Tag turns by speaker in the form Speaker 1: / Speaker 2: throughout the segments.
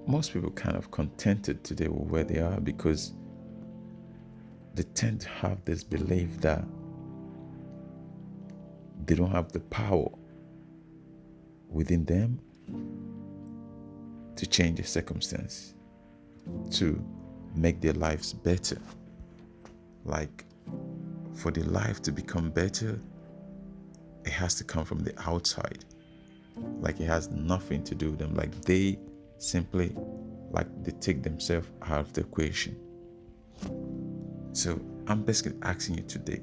Speaker 1: most people kind of contented today with where they are because they tend to have this belief that they don't have the power within them to change the circumstance, to make their lives better. Like, for the life to become better, it has to come from the outside. Like, it has nothing to do with them. Like, they simply, like, they take themselves out of the equation. So I'm basically asking you today,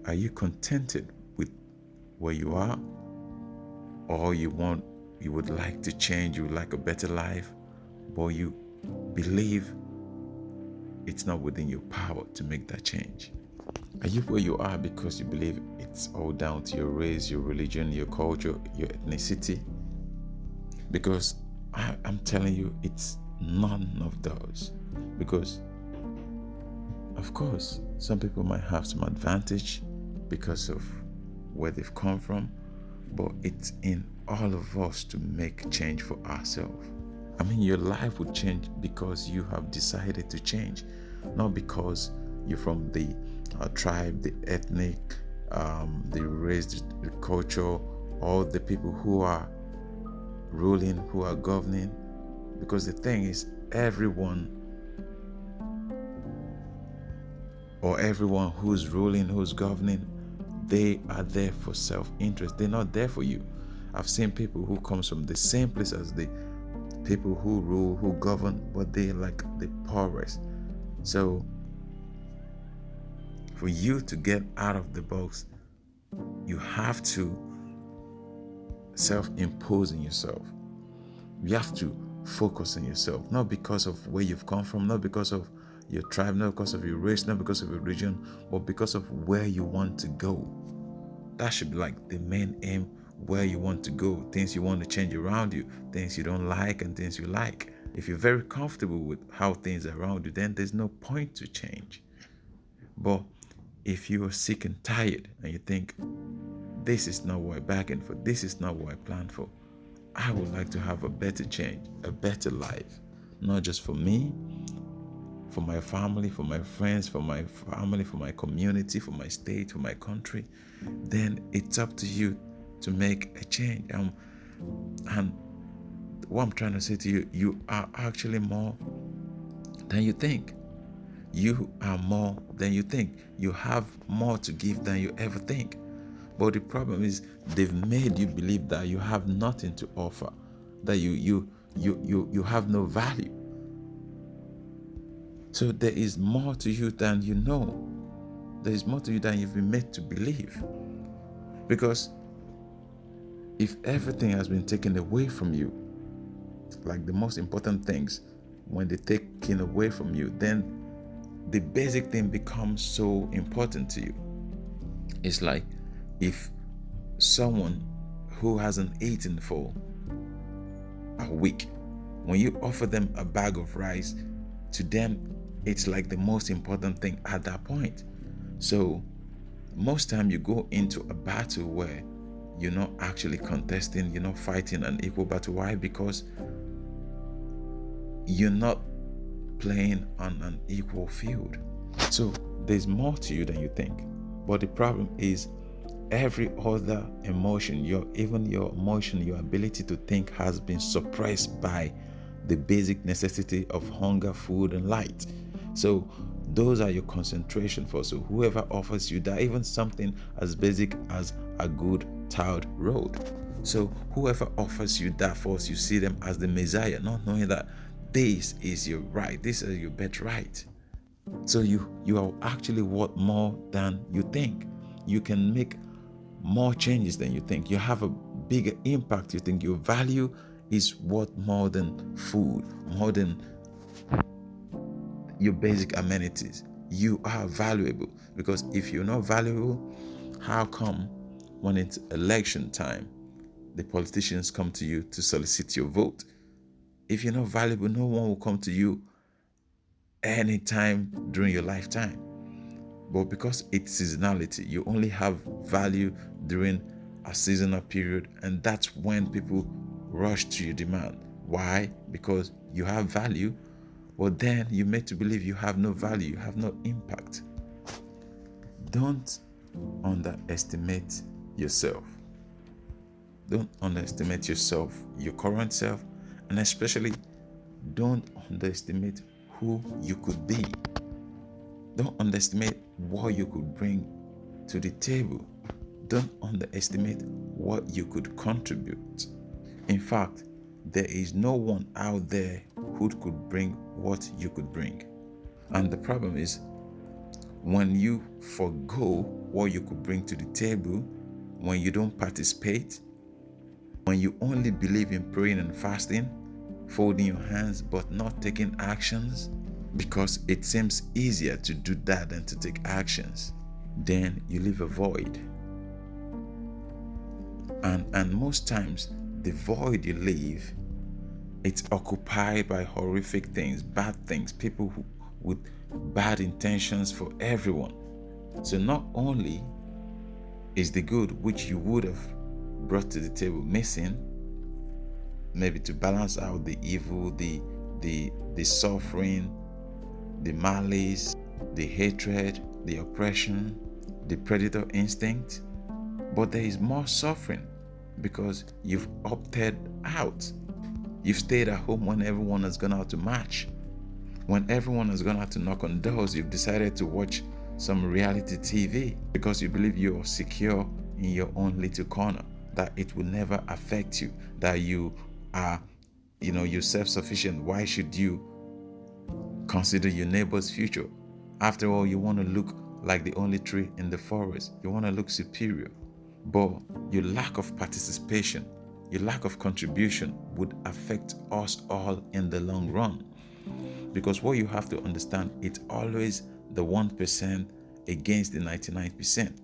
Speaker 1: are you contented with where you are? Or you would like to change, you would like a better life, but you believe it's not within your power to make that change? Are you where you are because you believe it's all down to your race, your religion, your culture, your ethnicity? Because I'm telling you, it's none of those. Because, of course, some people might have some advantage because of where they've come from, but it's in all of us to make change for ourselves. I mean, your life would change because you have decided to change, not because you're from the tribe, the ethnic, the race, the culture, or the people who are ruling, who are governing. Because the thing is, everyone who's ruling, who's governing, they are there for self-interest. They're not there for you. I've seen people who comes from the same place as the people who rule, who govern, but they're like the poorest. So for you to get out of the box, you have to self-impose on yourself. You have to focus on yourself, not because of where you've come from, not because of your tribe, not because of your race, not because of your religion, but because of where you want to go. That should be like the main aim, where you want to go, things you want to change around you, things you don't like and things you like. If you're very comfortable with how things are around you, then there's no point to change. But if you are sick and tired and you think, this is not what I bargained for, this is not what I planned for, I would like to have a better change, a better life, not just for me, for my family, for my friends, for my family, for my community, for my state, for my country, then it's up to you to make a change. And what I'm trying to say to you, you are actually more than you think. You are more than you think. You have more to give than you ever think. But the problem is, they've made you believe that you have nothing to offer, that you have no value. So there is more to you than you know. There is more to you than you've been made to believe. Because if everything has been taken away from you, like the most important things, when they're taken away from you, then the basic thing becomes so important to you. It's like if someone who hasn't eaten for a week, when you offer them a bag of rice, to them it's like the most important thing at that point. So most time you go into a battle where you're not actually contesting, you're not fighting an equal battle. Why? Because you're not playing on an equal field. So there's more to you than you think. But the problem is, every other emotion, your emotion, your ability to think has been suppressed by the basic necessity of hunger, food, and light. So those are your concentration for. So whoever offers you that, even something as basic as a good tiled road. So whoever offers you that force, you see them as the Messiah, not knowing that this is your right, this is your birthright. So you are actually worth more than you think. You can make more changes than you think. You have a bigger impact. You think your value is worth more than food, more than your basic amenities. You are valuable, because if you're not valuable, how come when it's election time, the politicians come to you to solicit your vote? If you're not valuable, no one will come to you anytime during your lifetime. But because it's seasonality, you only have value during a seasonal period, and that's when people rush to your demand. Why? Because you have value, but then you're made to believe you have no value, you have no impact. Don't underestimate yourself. Don't underestimate yourself, your current self, and especially don't underestimate who you could be. Don't underestimate what you could bring to the table. Don't underestimate what you could contribute. In fact, there is no one out there who could bring what you could bring. And the problem is, when you forgo what you could bring to the table, when you don't participate, when you only believe in praying and fasting, folding your hands but not taking actions, because it seems easier to do that than to take actions, then you leave a void. And most times, the void you leave, it's occupied by horrific things, bad things, people with bad intentions for everyone. So not only is the good which you would have brought to the table missing, maybe to balance out the evil, the suffering, the malice, the hatred, the oppression, the predator instinct, but there is more suffering because you've opted out. You've stayed at home when everyone has gone out to march. When everyone has gone out to knock on doors, you've decided to watch some reality TV because you believe you're secure in your own little corner, that it will never affect you, that you are, you're self-sufficient. Why should you consider your neighbor's future? After all, you want to look like the only tree in the forest. You want to look superior. But your lack of participation, your lack of contribution would affect us all in the long run. Because what you have to understand, it's always the 1% against the 99%.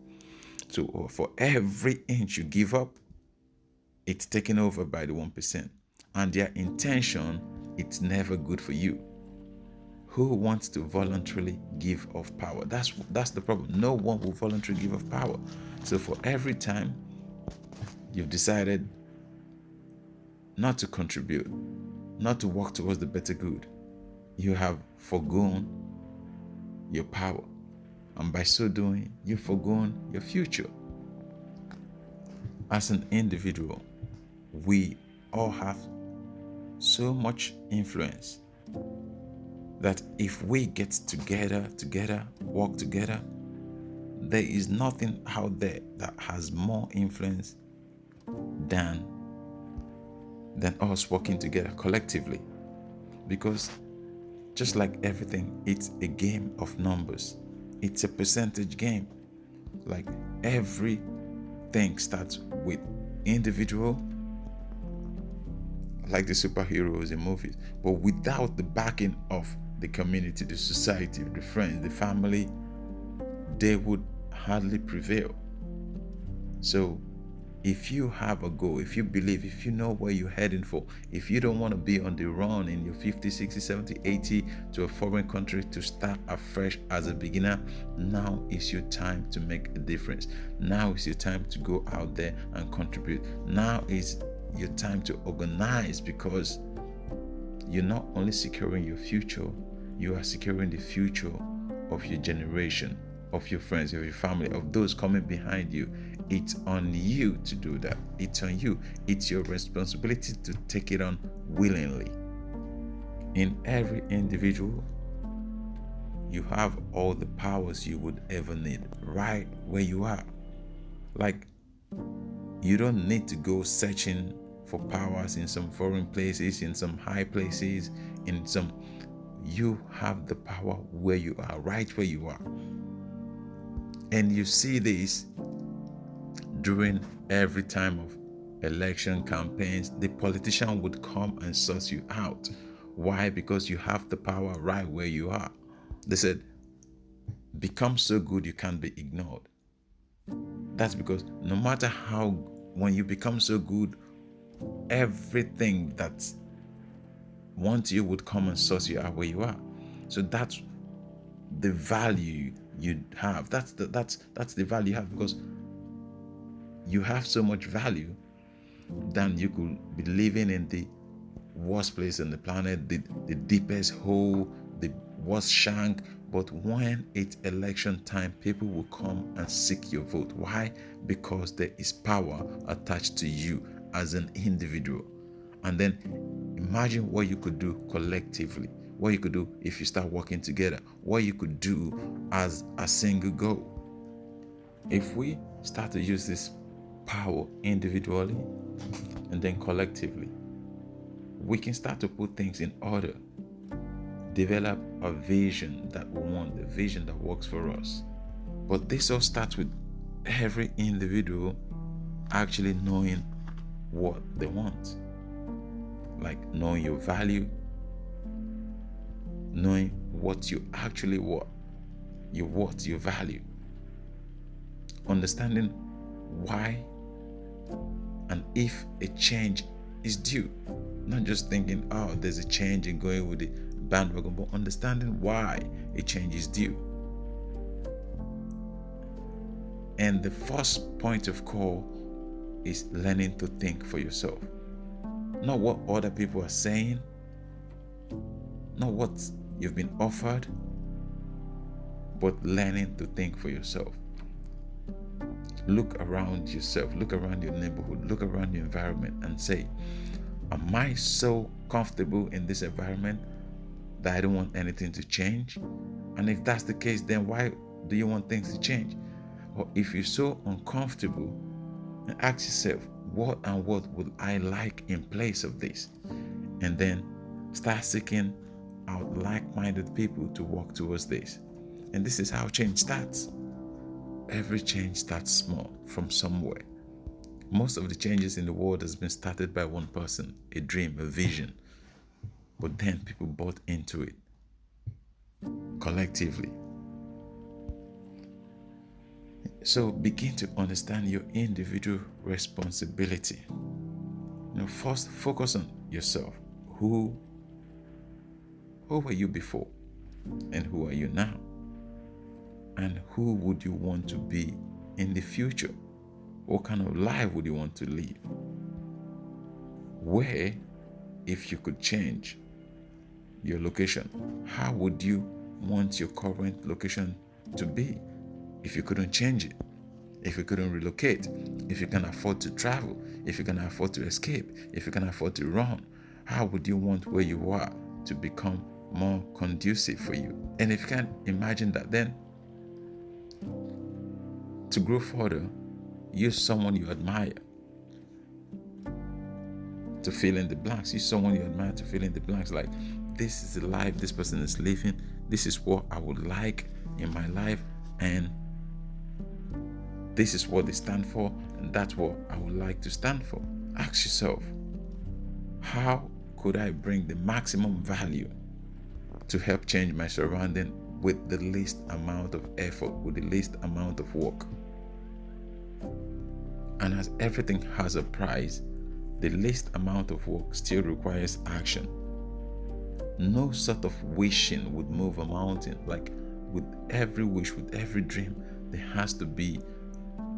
Speaker 1: So for every inch you give up, it's taken over by the 1%. And their intention, it's never good for you. Who wants to voluntarily give of power? That's the problem. No one will voluntarily give of power. So for every time you've decided not to contribute, not to work towards the better good, you have forgone your power. And by so doing, you've forgone your future. As an individual, we all have so much influence that if we get together, work together, there is nothing out there that has more influence than us working together collectively. Because just like everything, it's a game of numbers. It's a percentage game. Like everything starts with individual, like the superheroes in movies, but without the backing of the community, the society, the friends, the family, they would hardly prevail. So if you have a goal, if you believe, if you know where you're heading for, if you don't want to be on the run in your 50, 60, 70, 80 to a foreign country to start afresh as a beginner, now is your time to make a difference. Now is your time to go out there and contribute. Now is your time to organize, because you're not only securing your future, you are securing the future of your generation, of your friends, of your family, of those coming behind you. It's on you to do that. It's on you. It's your responsibility to take it on willingly. In every individual, you have all the powers you would ever need right where you are. Like, you don't need to go searching for powers in some foreign places, in some high places, you have the power where you are, right where you are. And you see this during every time of election campaigns. The politician would come and suss you out. Why? Because you have the power right where you are. They said, become so good you can't be ignored. That's because no matter how, when you become so good, everything that wants you would come and suss you out where you are. So that's the value you have. That's the value you have, because you have so much value than you could be living in the worst place on the planet, the deepest hole, the worst shank. But when it's election time, people will come and seek your vote. Why? Because there is power attached to you as an individual. And then imagine what you could do collectively, what you could do if you start working together, what you could do as a single goal. If we start to use this power individually and then collectively, we can start to put things in order, develop a vision that we want, a vision that works for us. But this all starts with every individual actually knowing what they want, like knowing your value, knowing what you actually want, your value, understanding why and if a change is due. Not just thinking, oh, there's a change and going with the bandwagon, but understanding why a change is due. And the first point of call is learning to think for yourself. Not what other people are saying, not what you've been offered, but learning to think for yourself. Look around yourself, look around your neighborhood, look around your environment and say, am I so comfortable in this environment that I don't want anything to change? And if that's the case, then why do you want things to change? Or if you're so uncomfortable, ask yourself, what and what would I like in place of this? And then start seeking out like-minded people to work towards this. And this is how change starts. Every change starts small, from somewhere. Most of the changes in the world has been started by one person, a dream, a vision. But then people bought into it collectively. So begin to understand your individual responsibility. First focus on yourself. Who were you before? And who are you now? And who would you want to be in the future? What kind of life would you want to live? Where, if you could change your location, how would you want your current location to be if you couldn't change it? If you couldn't relocate? If you can afford to travel? If you can afford to escape? If you can afford to run? How would you want where you are to become more conducive for you? And if you can imagine that, then to grow further, use someone you admire to fill in the blanks. Use someone you admire to fill in the blanks. Like, this is the life this person is living. This is what I would like in my life. And this is what they stand for. And that's what I would like to stand for. Ask yourself, how could I bring the maximum value to help change my surrounding with the least amount of effort, with the least amount of work? And as everything has a price, the least amount of work still requires action. No sort of wishing would move a mountain. Like, with every wish, with every dream, there has to be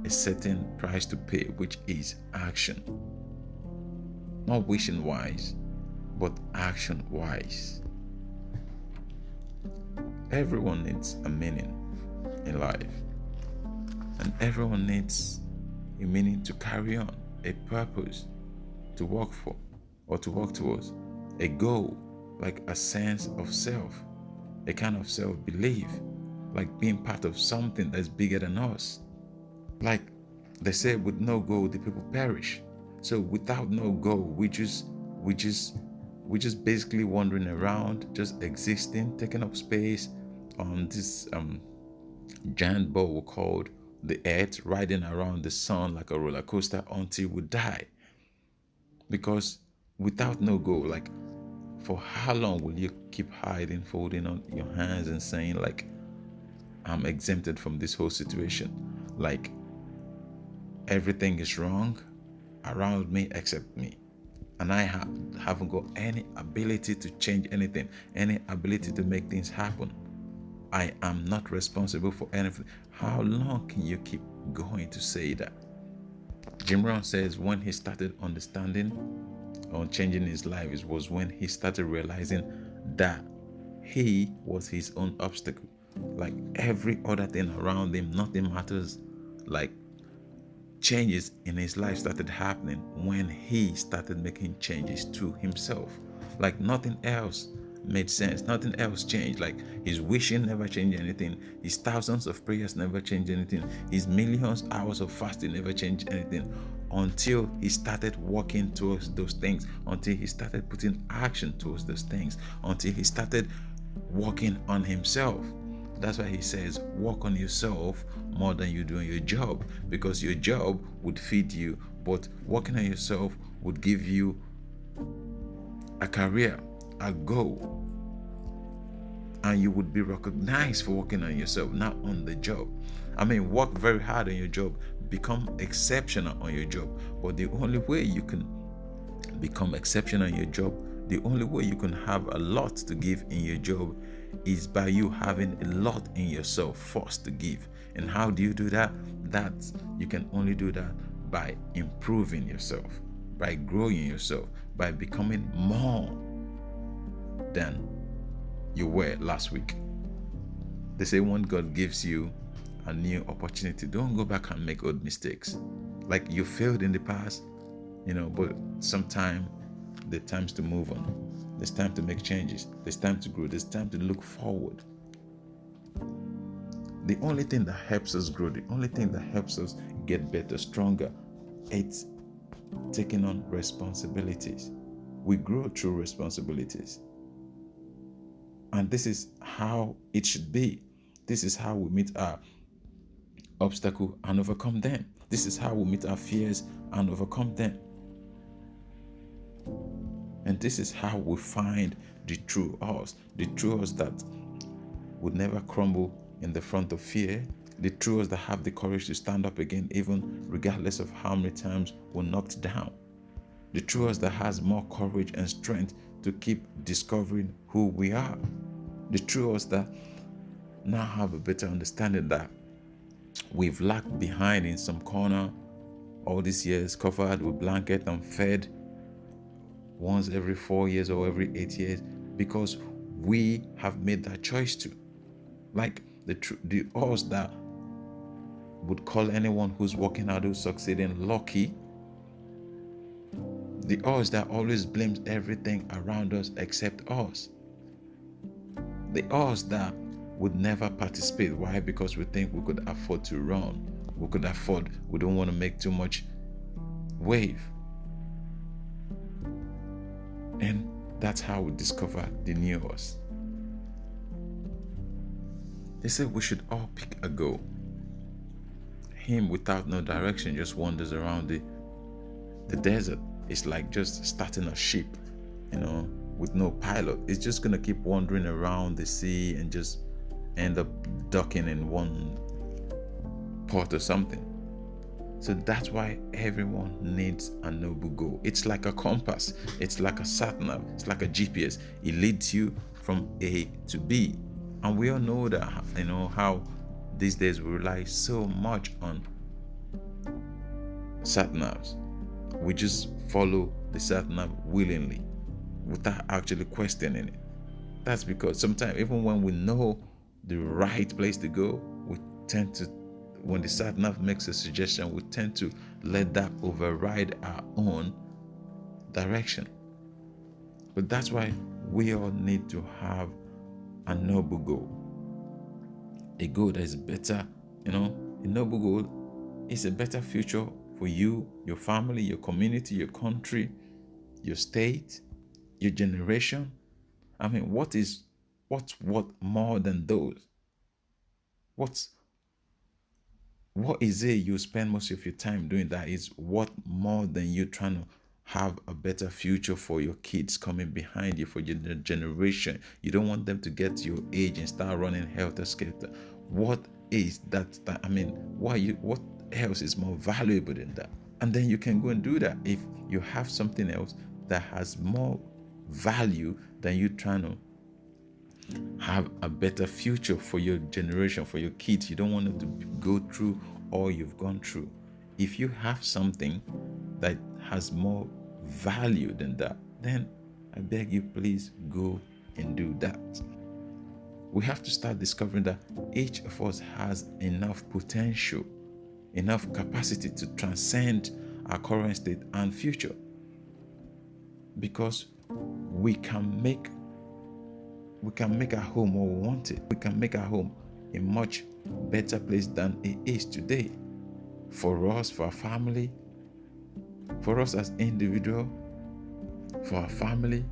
Speaker 1: a certain price to pay, which is action. Not wishing wise, but action wise. Everyone needs a meaning in life, and everyone needs a meaning to carry on, a purpose to work for or to work towards, a goal, like a sense of self, a kind of self-belief, like being part of something that's bigger than us. Like they say, with no goal, the people perish. So without no goal, we just basically wandering around, just existing, taking up space on this giant ball called the earth, riding around the sun like a roller coaster until we die. Because without no goal, like, for how long will you keep hiding, folding on your hands and saying, like, I'm exempted from this whole situation? Like, everything is wrong around me except me. And I haven't got any ability to change anything, any ability to make things happen. I am not responsible for anything. How long can you keep going to say that? Jim Rohn says when he started understanding on changing his life was when he started realizing that he was his own obstacle. Like every other thing around him, nothing matters. Like changes in his life started happening when he started making changes to himself. Like nothing else made sense, nothing else changed. Like his wishing never changed anything, his thousands of prayers never changed anything, his millions hours of fasting never changed anything, until he started walking towards those things, until he started putting action towards those things, until he started working on himself. That's why he says, work on yourself more than you do on your job, because your job would feed you, but working on yourself would give you a career, a goal, and you would be recognized for working on yourself, not on the job. I mean, work very hard on your job, become exceptional on your job, but the only way you can become exceptional in your job, the only way you can have a lot to give in your job is by you having a lot in yourself first to give. And how do you do that? That you can only do that by improving yourself, by growing yourself, by becoming more than you were last week. They say when God gives you a new opportunity, don't go back and make old mistakes. Like you failed in the past, but sometimes there's times to move on. There's time to make changes. There's time to grow. There's time to look forward. The only thing that helps us grow, the only thing that helps us get better, stronger, it's taking on responsibilities. We grow through responsibilities. And this is how it should be. This is how we meet our obstacle and overcome them. This is how we meet our fears and overcome them. And this is how we find the true us that would never crumble in the front of fear, the true us that have the courage to stand up again, even regardless of how many times we're knocked down, the true us that has more courage and strength to keep discovering who we are, the true us that now have a better understanding that we've lagged behind in some corner all these years, covered with blanket and fed once every 4 years or every 8 years, because we have made that choice to. Like the us that would call anyone who's working out, who's succeeding, lucky, the us that always blames everything around us except us, the us that would never participate. Why? Because we think we could afford to run, we don't want to make too much wave. And that's how we discover the new us. They say we should all pick a goal. Him without no direction just wanders around the desert. It's like just starting a ship, with no pilot. It's just going to keep wandering around the sea and just end up docking in one port or something. So that's why everyone needs a noble goal. It's like a compass. It's like a sat-nav. It's like a GPS. It leads you from A to B. And we all know that, how these days we rely so much on sat-navs. We just follow the sat-nav willingly without actually questioning it. That's because sometimes even when we know the right place to go, we tend to, when the sat-nav makes a suggestion, we tend to let that override our own direction. But that's why we all need to have a noble goal. A goal that is better, a noble goal is a better future for you, your family, your community, your country, your state, your generation. I mean, what's more than those? What is it you spend most of your time doing that is what more than you trying to have a better future for your kids coming behind you, for your generation? You don't want them to get to your age and start running helter-skelter. What is that? What else is more valuable than that? And then you can go and do that. If you have something else that has more value than you trying to have a better future for your generation, for your kids, you don't want them to go through all you've gone through. If you have something that has more value than that, then I beg you, please go and do that. We have to start discovering that each of us has enough potential, enough capacity to transcend our current state and future, because we can make our home what we want it. We can make our home a much better place than it is today, for us, for our family, for us as individual, for our family,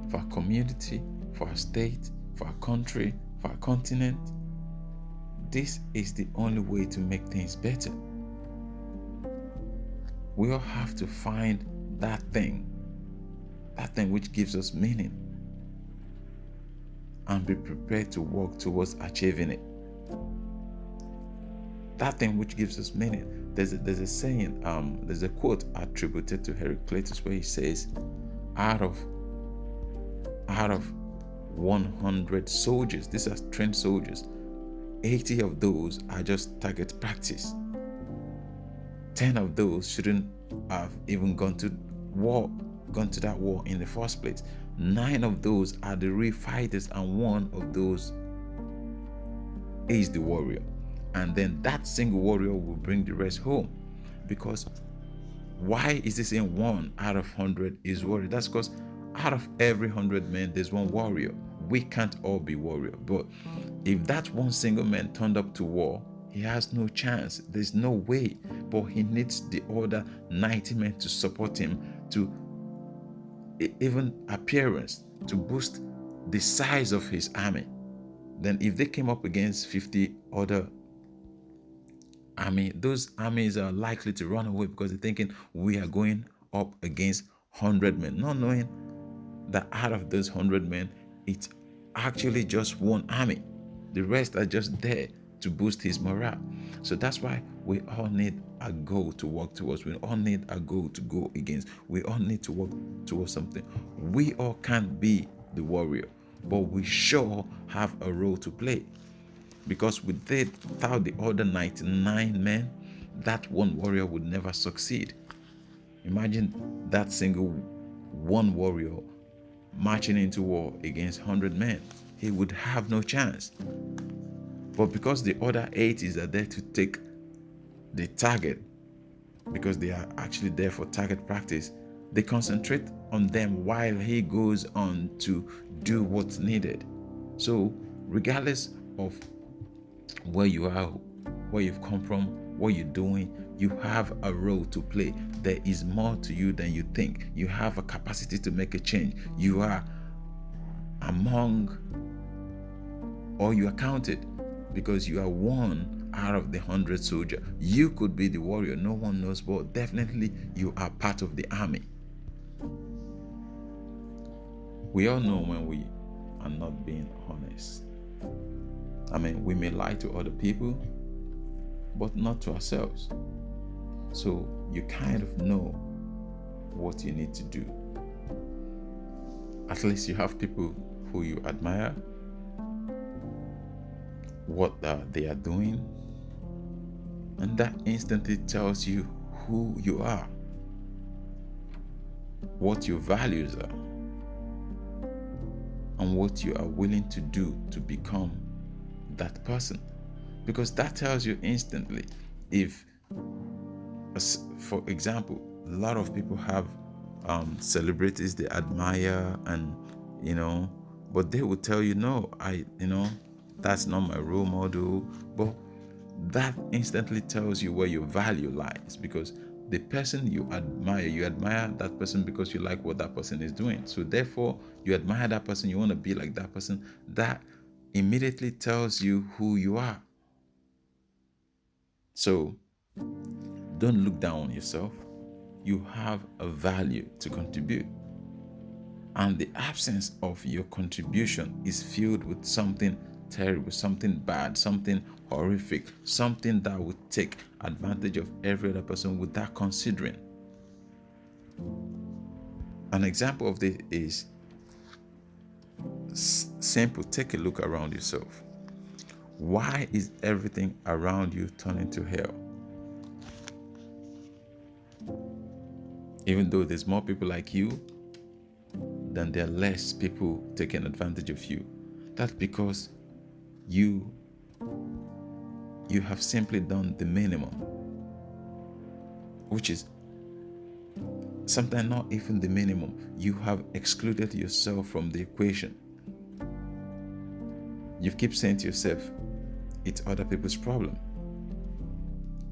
Speaker 1: for our community, for our state, for our country, for our continent. This is the only way to make things better. We all have to find that thing which gives us meaning, and be prepared to work towards achieving it. That thing which gives us meaning. There's a saying, there's a quote attributed to Heraclitus where he says, out of 100 soldiers, these are trained soldiers, 80 of those are just target practice. 10 of those shouldn't have even gone to that war in the first place. 9 of those are the real fighters, and 1 of those is the warrior. And then that single warrior will bring the rest home. Because why is this in 1 out of 100 is warrior? That's because out of every 100 men, there's 1 warrior. We can't all be warrior. But if that one single man turned up to war, he has no chance. There's no way. But he needs the other 90 men to support him, to even appearance, to boost the size of his army. Then if they came up against 50 other army, those armies are likely to run away, because they're thinking we are going up against 100 men, not knowing that out of those 100 men, it's actually just 1 army. The rest are just there to boost his morale. So that's why we all need a goal to work towards. We all need a goal to go against. We all need to work towards something. We all can't be the warrior, but we sure have a role to play. Because without the other 99 men, that 1 warrior would never succeed. Imagine that single 1 warrior marching into war against 100 men. He would have no chance. But because the other 80s are there to take the target, because they are actually there for target practice, they concentrate on them while he goes on to do what's needed. So regardless of where you are, where you've come from, what you're doing, you have a role to play. There is more to you than you think. You have a capacity to make a change. You are among, or you are counted, because you are 1 out of the 100 soldiers. You could be the warrior, no one knows, but definitely you are part of the army. We all know when we are not being honest. We may lie to other people, but not to ourselves. So you kind of know what you need to do. At least you have people who you admire, what they are doing, and that instantly tells you who you are, what your values are, and what you are willing to do to become that person. Because that tells you instantly. If, for example, a lot of people have celebrities they admire, and but they will tell you, no, that's not my role model. But that instantly tells you where your value lies, because the person you admire that person because you like what that person is doing. So therefore, you admire that person, you want to be like that person. That immediately tells you who you are. So don't look down on yourself. You have a value to contribute. And the absence of your contribution is filled with something terrible, something bad, something horrific, something that would take advantage of every other person without considering. An example of this is simple. Take a look around yourself. Why is everything around you turning to hell? Even though there's more people like you, then there are less people taking advantage of you. That's because you have simply done the minimum, which is sometimes not even the minimum. You have excluded yourself from the equation. You keep saying to yourself, it's other people's problem.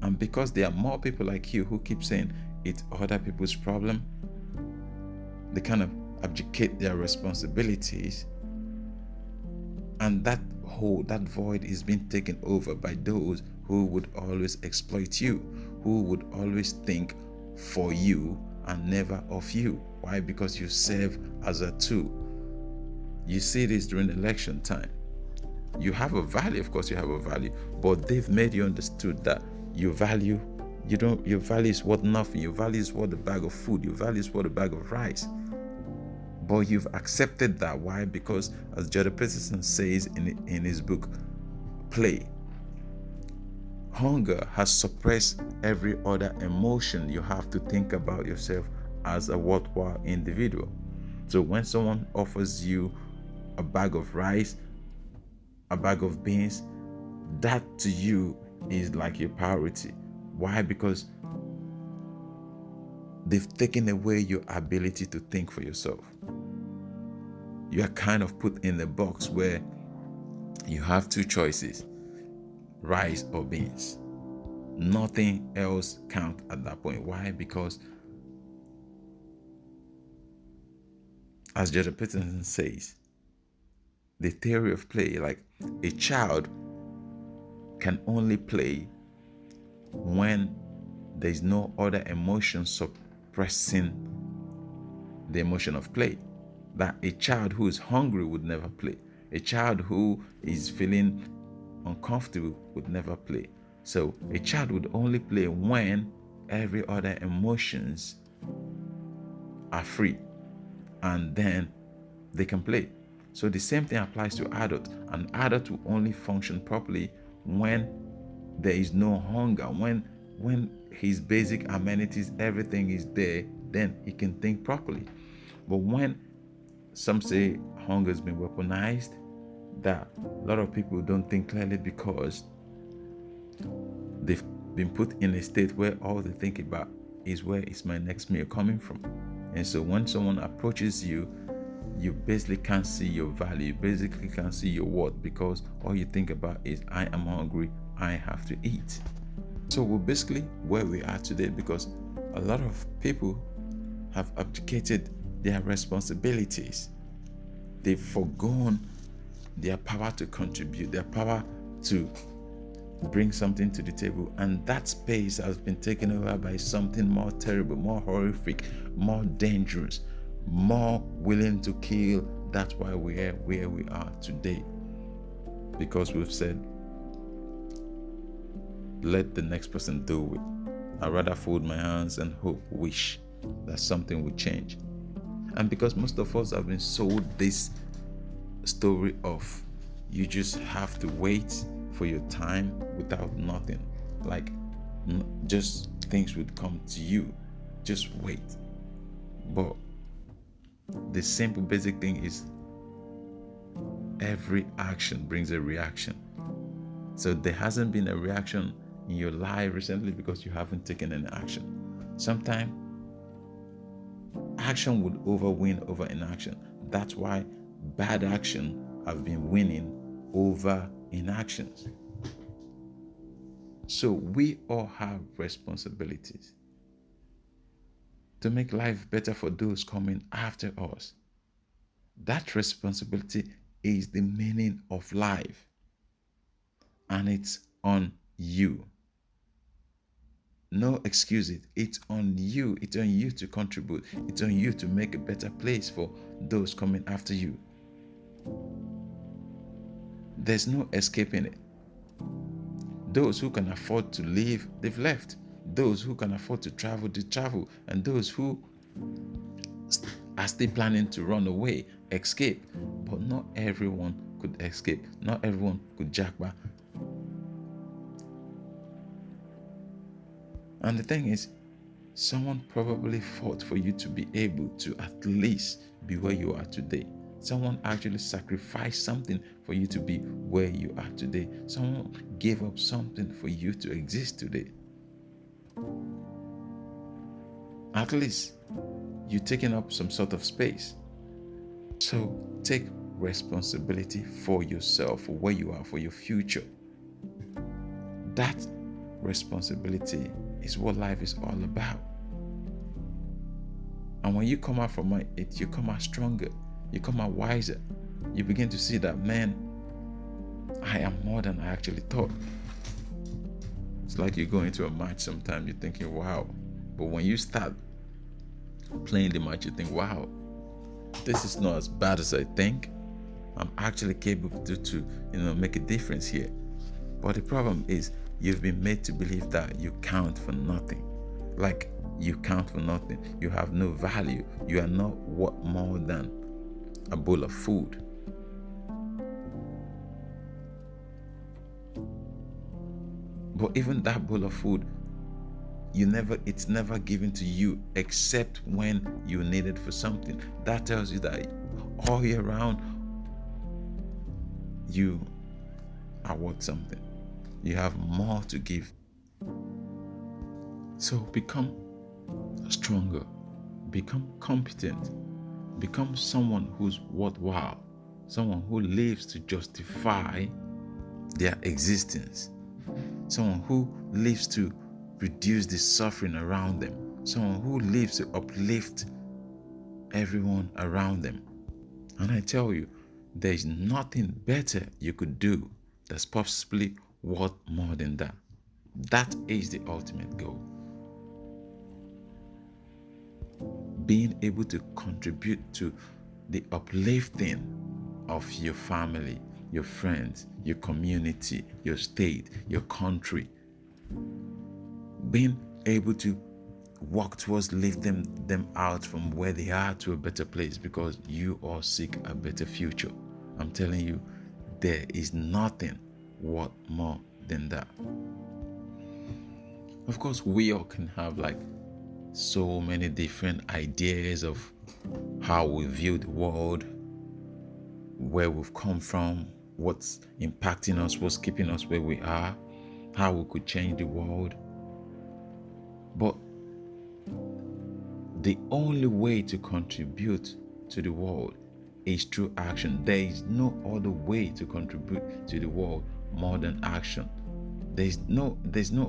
Speaker 1: And because there are more people like you who keep saying it's other people's problem, they kind of abdicate their responsibilities, and that void is being taken over by those who would always exploit you, who would always think for you and never of you. Why? Because you serve as a tool. You see this during election time. You have a value, of course you have a value, but they've made you understood that your value is worth nothing. Your value is worth a bag of food. Your value is worth a bag of rice. But you've accepted that. Why? Because as Jordan Peterson says in his book, Play, hunger has suppressed every other emotion you have to think about yourself as a worthwhile individual. So when someone offers you a bag of rice, a bag of beans, that to you is like your priority. Why? Because they've taken away your ability to think for yourself. You are kind of put in a box where you have two choices: rice or beans. Nothing else counts at that point. Why? Because as Jordan Peterson says, the theory of play, like a child can only play when there's no other emotion suppressing the emotion of play. That a child who is hungry would never play. A child who is feeling uncomfortable would never play. So a child would only play when every other emotions are free, and then they can play. So the same thing applies to adult. An adult will only function properly when there is no hunger, when his basic amenities, everything is there, then he can think properly. But when some say hunger has been weaponized, that a lot of people don't think clearly because they've been put in a state where all they think about is where is my next meal coming from. And so when someone approaches you, you basically can't see your value, you basically can't see your worth, because all you think about is, I am hungry, I have to eat. So we're basically where we are today because a lot of people have abdicated their responsibilities. They've forgone their power to contribute, their power to bring something to the table, and that space has been taken over by something more terrible, more horrific, more dangerous, more willing to kill. That's why we're where we are today, because we've said, let the next person do it. I'd rather fold my hands and hope, wish that something will change. And because most of us have been sold this story of, you just have to wait for your time without nothing, like just things would come to you, just wait. But the simple basic thing is, every action brings a reaction. So there hasn't been a reaction in your life recently because you haven't taken any action. Sometimes action would overwin over inaction. That's why bad action have been winning over inactions. So we all have responsibilities to make life better for those coming after us. That responsibility is the meaning of life, and it's on you. No excuse it. It's on you. It's on you to contribute. It's on you to make a better place for those coming after you. There's no escaping it. Those who can afford to leave, they've left. Those who can afford to travel, they travel. And those who are still planning to run away, escape. But not everyone could escape. Not everyone could jack back. And the thing is, Someone probably fought for you to be able to at least be where you are today. Someone actually sacrificed something for you to be where you are today. Someone gave up something for you to exist today. At least you're taking up some sort of space. So take responsibility for yourself, for where you are, for your future. That responsibility is what life is all about. And when you come out from it, you come out stronger, you come out wiser. You begin to see that, man, I am more than I actually thought. It's like you go into a match sometimes, you're thinking, wow. But when you start playing the match, you think, wow, this is not as bad as I think. I'm actually capable to make a difference here. But the problem is, you've been made to believe that you count for nothing. Like, you count for nothing. You have no value. You are not what more than a bowl of food. But even that bowl of food, it's never given to you except when you need it for something. That tells you that all year round, you are worth something. You have more to give. So become stronger, become competent, become someone who's worthwhile, someone who lives to justify their existence, someone who lives to reduce the suffering around them, someone who lives to uplift everyone around them. And I tell you, there is nothing better you could do that's possibly worth more than that. That is the ultimate goal. Being able to contribute to the uplifting of your family, your friends, your community, your state, your country. Being able to work towards lifting them out from where they are to a better place, because you all seek a better future. I'm telling you, there is nothing worth more than that. Of course, we all can have so many different ideas of how we view the world, where we've come from, what's impacting us, what's keeping us where we are, how we could change the world. But the only way to contribute to the world is through action. There is no other way to contribute to the world more than action. There's no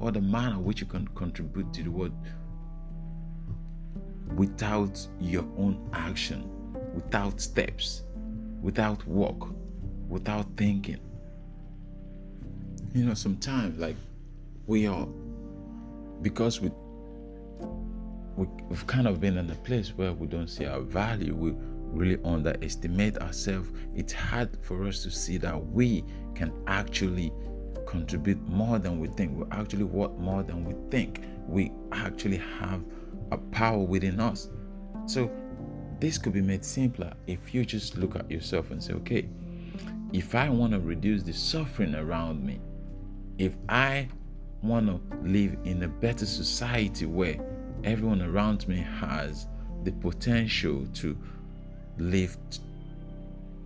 Speaker 1: other manner which you can contribute to the world without your own action, without steps, without work, without thinking. Sometimes we are, because we've kind of been in a place where we don't see our value, we really underestimate ourselves. It's hard for us to see that we can actually contribute more than we think. We're actually worth more than we think. We actually have a power within us. So this could be made simpler if you just look at yourself and say, okay, if I want to reduce the suffering around me, if I want to live in a better society where everyone around me has the potential to live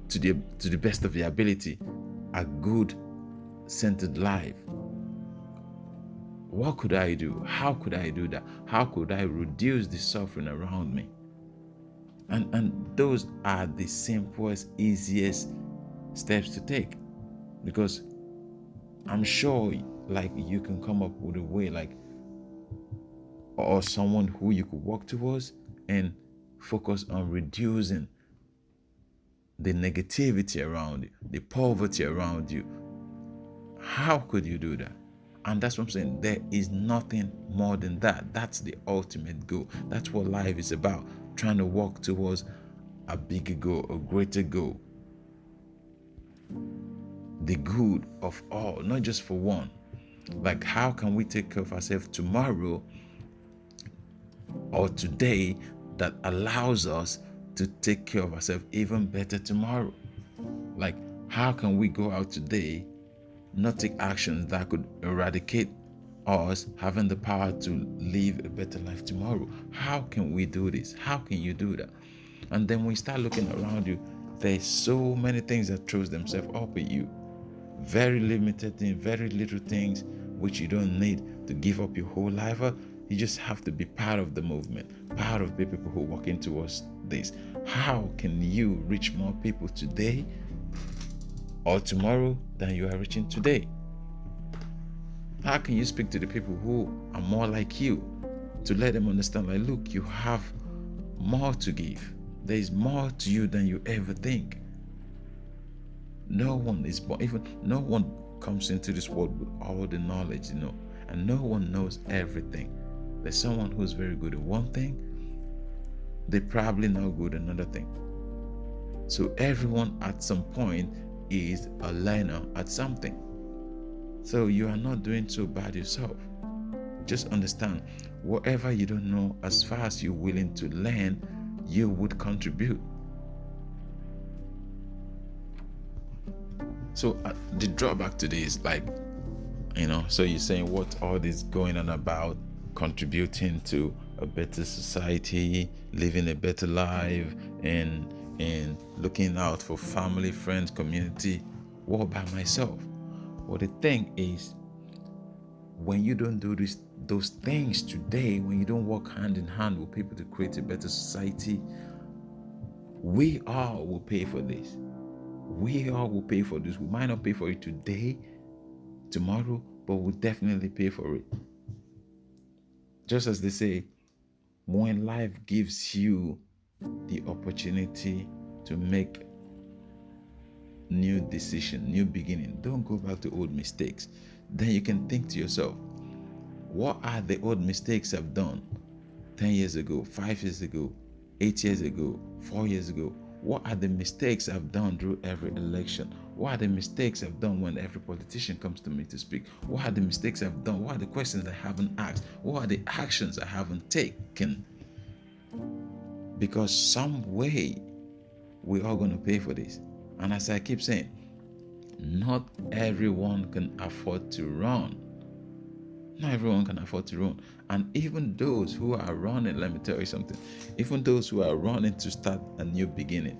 Speaker 1: to the best of their ability, a good centered life, what could I do? How could I do that? How could I reduce the suffering around me? And those are the simplest, easiest steps to take, because I'm sure you can come up with a way, or someone who you could work towards and focus on reducing the negativity around you, the poverty around you. How could you do that? And that's what I'm saying. There is nothing more than that. That's the ultimate goal. That's what life is about. Trying to work towards a bigger goal, a greater goal. The good of all, not just for one. How can we take care of ourselves tomorrow or today that allows us to take care of ourselves even better tomorrow? How can we go out today, not take actions that could eradicate us having the power to live a better life tomorrow. How can we do this? How can you do that? And then when you start looking around you, there's so many things that throws themselves up at you. Very limited things, very little things which you don't need to give up your whole life. You just have to be part of the movement, part of the people who are working towards this. How can you reach more people today or tomorrow than you are reaching today? How can you speak to the people who are more like you to let them understand, like, look, you have more to give. There is more to you than you ever think. No one is born, even no one comes into this world with all the knowledge, and no one knows everything. There's someone who's very good at one thing, they probably not good at another thing. So everyone at some point is a learner at something. So you are not doing so bad yourself. Just understand, whatever you don't know, as far as you're willing to learn, you would contribute. So the drawback to this, so you're saying what all this going on about contributing to a better society, living a better life, and looking out for family, friends, community. What about myself? Well, the thing is, when you don't do those things today, when you don't work hand in hand with people to create a better society, we all will pay for this. We all will pay for this. We might not pay for it today, tomorrow, but we'll definitely pay for it. Just as they say, when life gives you the opportunity to make new decision, new beginning, don't go back to old mistakes. Then you can think to yourself, what are the old mistakes I've done 10 years ago, 5 years ago, 8 years ago, 4 years ago? What are the mistakes I've done through every election? What are the mistakes I've done when every politician comes to me to speak? What are the mistakes I've done? What are the questions I haven't asked? What are the actions I haven't taken? Because some way we're all going to pay for this. And as I keep saying, not everyone can afford to run. Not everyone can afford to run. And even those who are running, let me tell you something, even those who are running to start a new beginning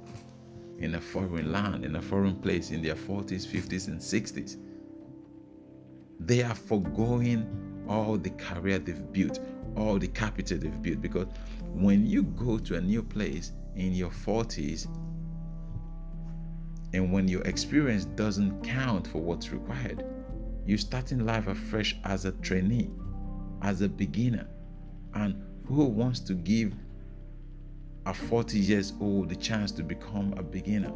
Speaker 1: in a foreign land, in a foreign place, in their 40s, 50s, and 60s, they are foregoing all the career they've built, all the capital they've built. Because when you go to a new place in your 40s, and when your experience doesn't count for what's required, you're starting life afresh as a trainee, as a beginner. And who wants to give a 40 years old the chance to become a beginner?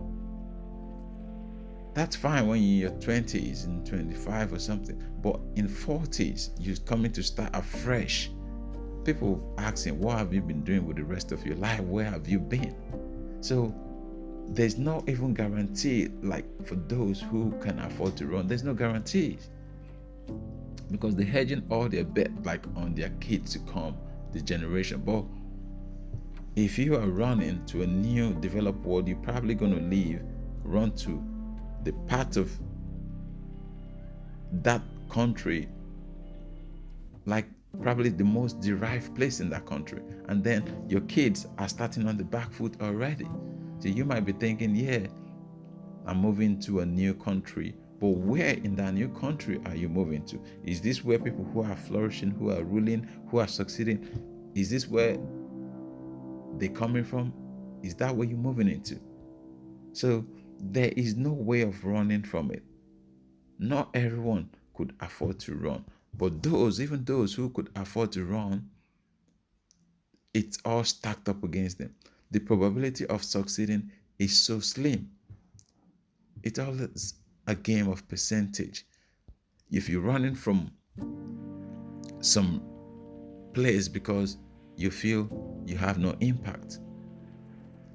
Speaker 1: That's fine when you're in your 20s and 25 or something, but in 40s, you're coming to start afresh. People asking, what have you been doing with the rest of your life? Where have you been? So there's no even guarantee, like for those who can afford to run, there's no guarantees. Because they're hedging all their bet on their kids to come, the generation. But if you are running to a new developed world, you're probably going to run to the part of that country, like probably the most derived place in that country. And then your kids are starting on the back foot already. So you might be thinking, yeah, I'm moving to a new country. But where in that new country are you moving to? Is this where people who are flourishing, who are ruling, who are succeeding, is this where they're coming from? Is that where you're moving into? So there is no way of running from it. Not everyone could afford to run. But even those who could afford to run, it's all stacked up against them. The probability of succeeding is so slim. It's always a game of percentage. If you're running from some place because you feel you have no impact,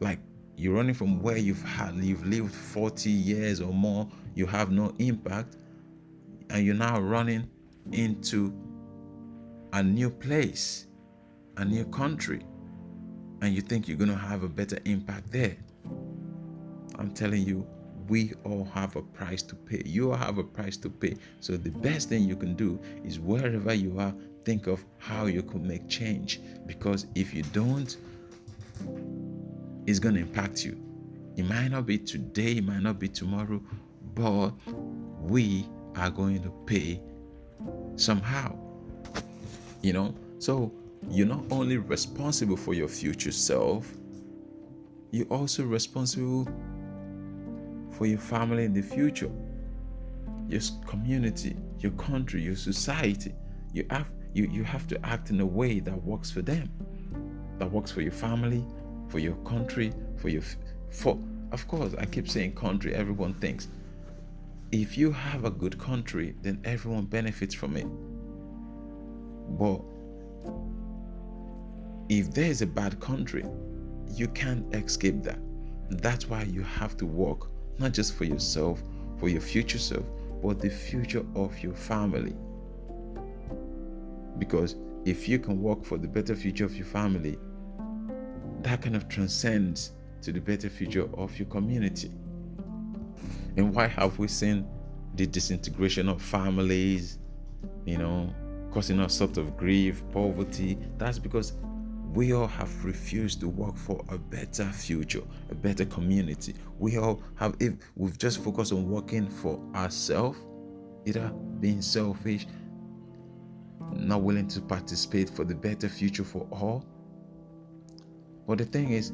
Speaker 1: like you're running from where you've lived 40 years or more, you have no impact, and you're now running into a new place, a new country, and you think you're going to have a better impact there. I'm telling you, we all have a price to pay. You all have a price to pay. So the best thing you can do is, wherever you are, think of how you could make change. Because if you don't, it's going to impact you. It might not be today, it might not be tomorrow, but we are going to pay somehow. So you're not only responsible for your future self, you're also responsible for your family in the future, your community, your country, your society. You have to act in a way that works for them, that works for your family, for your country, of course, I keep saying country. Everyone thinks if you have a good country, then everyone benefits from it. But if there is a bad country, you can't escape that. That's why you have to work not just for yourself, for your future self, but the future of your family. Because if you can work for the better future of your family, that kind of transcends to the better future of your community. And why have we seen the disintegration of families, causing all sorts of grief, poverty? That's because we all have refused to work for a better future, a better community. If we've just focused on working for ourselves, either being selfish, not willing to participate for the better future for all. But the thing is,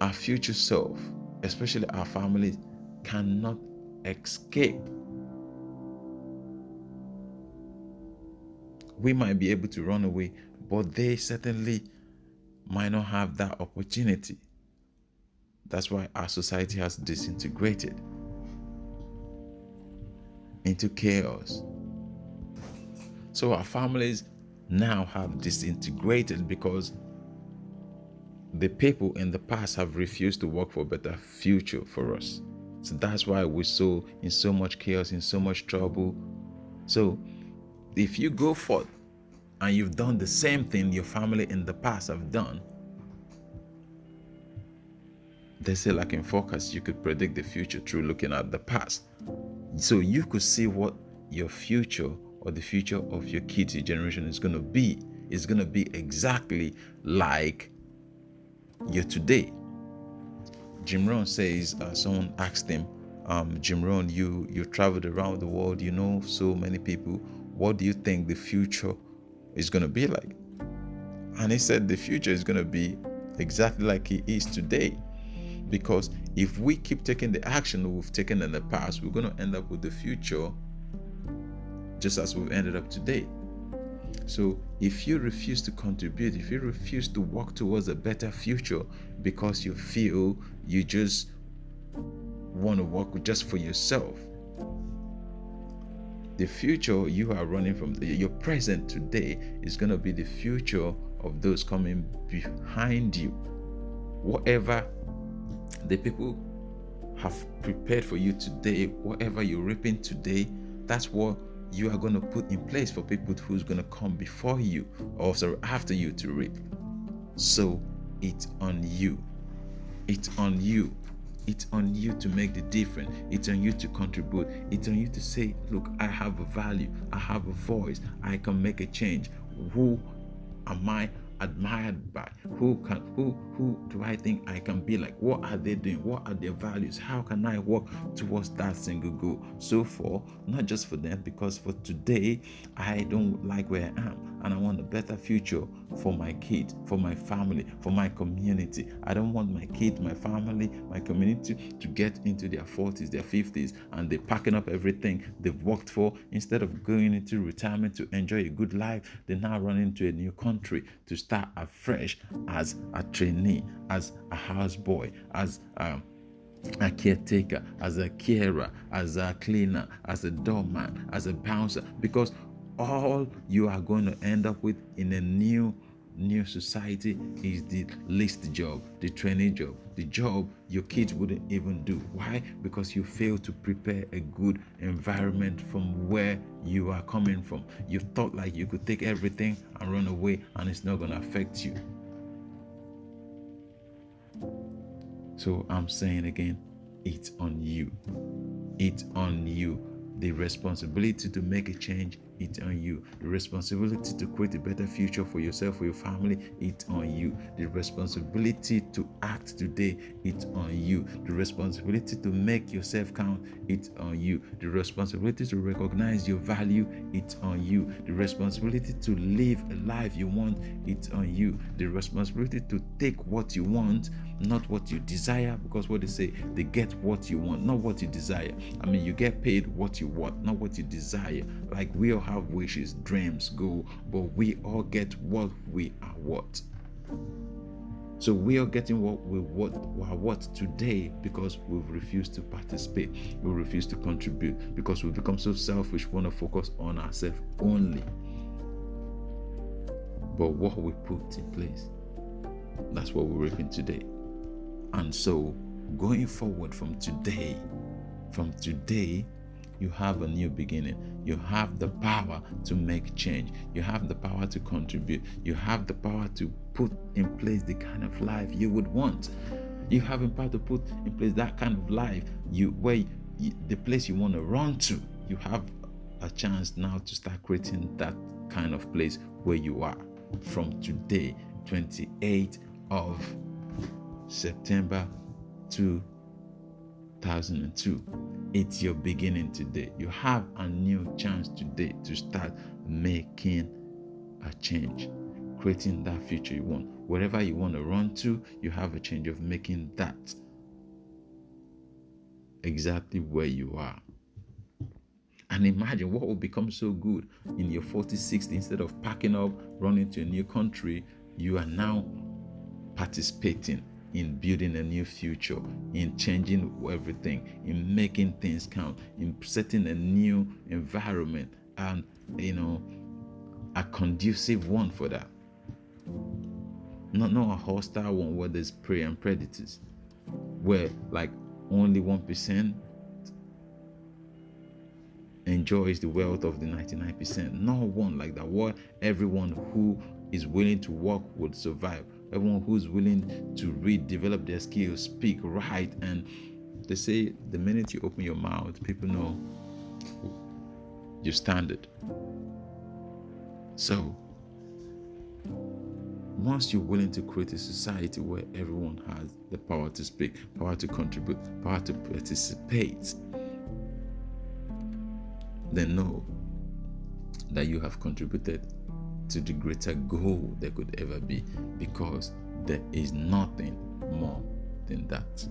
Speaker 1: our future self, especially our families, cannot escape. We might be able to run away, but they certainly might not have that opportunity. That's why our society has disintegrated into chaos. So our families now have disintegrated because the people in the past have refused to work for a better future for us. So that's why we're in so much chaos, in so much trouble. So if you go forth and you've done the same thing your family in the past have done, they say, like in forecast, you could predict the future through looking at the past. So you could see what your future or the future of your kids' generation is going to be. It's going to be exactly like your today. Jim Rohn says, someone asked him, Jim Rohn, you traveled around the world, you know so many people. What do you think the future is going to be like? And he said the future is going to be exactly like it is today. Because if we keep taking the action we've taken in the past, we're going to end up with the future just as we've ended up today. So if you refuse to contribute, if you refuse to work towards a better future because you feel you just want to work just for yourself, the future you are running from, your present today, is going to be the future of those coming behind you. Whatever the people have prepared for you today, whatever you're reaping today, that's what you are going to put in place for people who's going to come before you, or after you, to reap. So it's on you. It's on you. It's on you to make the difference. It's on you to contribute. It's on you to say, look, I have a value. I have a voice. I can make a change. Who am I admired by? Who do I think I can be like? What are they doing? What are their values? How can I work towards that single goal? So for not just for them, because for today I don't like where I am and I want a better future for my kids, for my family, for my community. I don't want my kids, my family, my community to get into their 40s, their 50s, and they're packing up everything they've worked for. Instead of going into retirement to enjoy a good life, they now run into a new country to start afresh as a trainee, as a houseboy, as a caretaker, as a carer, as a cleaner, as a doorman, as a bouncer, because all you are going to end up with in a new society is the least job, the trainee job, the job your kids wouldn't even do. Why? Because you failed to prepare a good environment from where you are coming from. You thought like you could take everything and run away and it's not going to affect you. So I'm saying again, It's on you. It's on you. The responsibility to make a change, it's on you. The responsibility to create a better future for yourself, for your family, it's on you. The responsibility to act today, it's on you. The responsibility to make yourself count, it's on you. The responsibility to recognize your value, it's on you. The responsibility to live a life you want, it's on you. The responsibility to take what you want, not what you desire, because what they say, they get what you want, not what you desire. I mean, you get paid what you want, not what you desire. Like, we all have wishes, dreams, goals, but we all get what we are what. So we are getting what we what today because we've refused to participate, we refuse to contribute, because we've become so selfish, we want to focus on ourselves only. But what we put in place, that's what we're reaping today. And so going forward from today, you have a new beginning. You have the power to make change. You have the power to contribute. You have the power to put in place the kind of life you would want. You have the power to put in place that kind of life the place you want to run to. You have a chance now to start creating that kind of place where you are from today, 28th of September 2002. It's your beginning today. You have a new chance today to start making a change, creating that future you want. Wherever you want to run to, you have a change of making that exactly where you are. And imagine what will become so good in your 40s, 60s. Instead of packing up, running to a new country, you are now participating in building a new future, in changing everything, in making things count, in setting a new environment, and a conducive one for that. Not a hostile one where there's prey and predators, where like only 1% enjoys the wealth of the 99%. Not one like that, where everyone who is willing to work would survive. Everyone who's willing to read, develop their skills, speak, write, and they say the minute you open your mouth, people know your standard. So once you're willing to create a society where everyone has the power to speak, power to contribute, power to participate, then know that you have contributed to the greater goal there could ever be, because there is nothing more than that.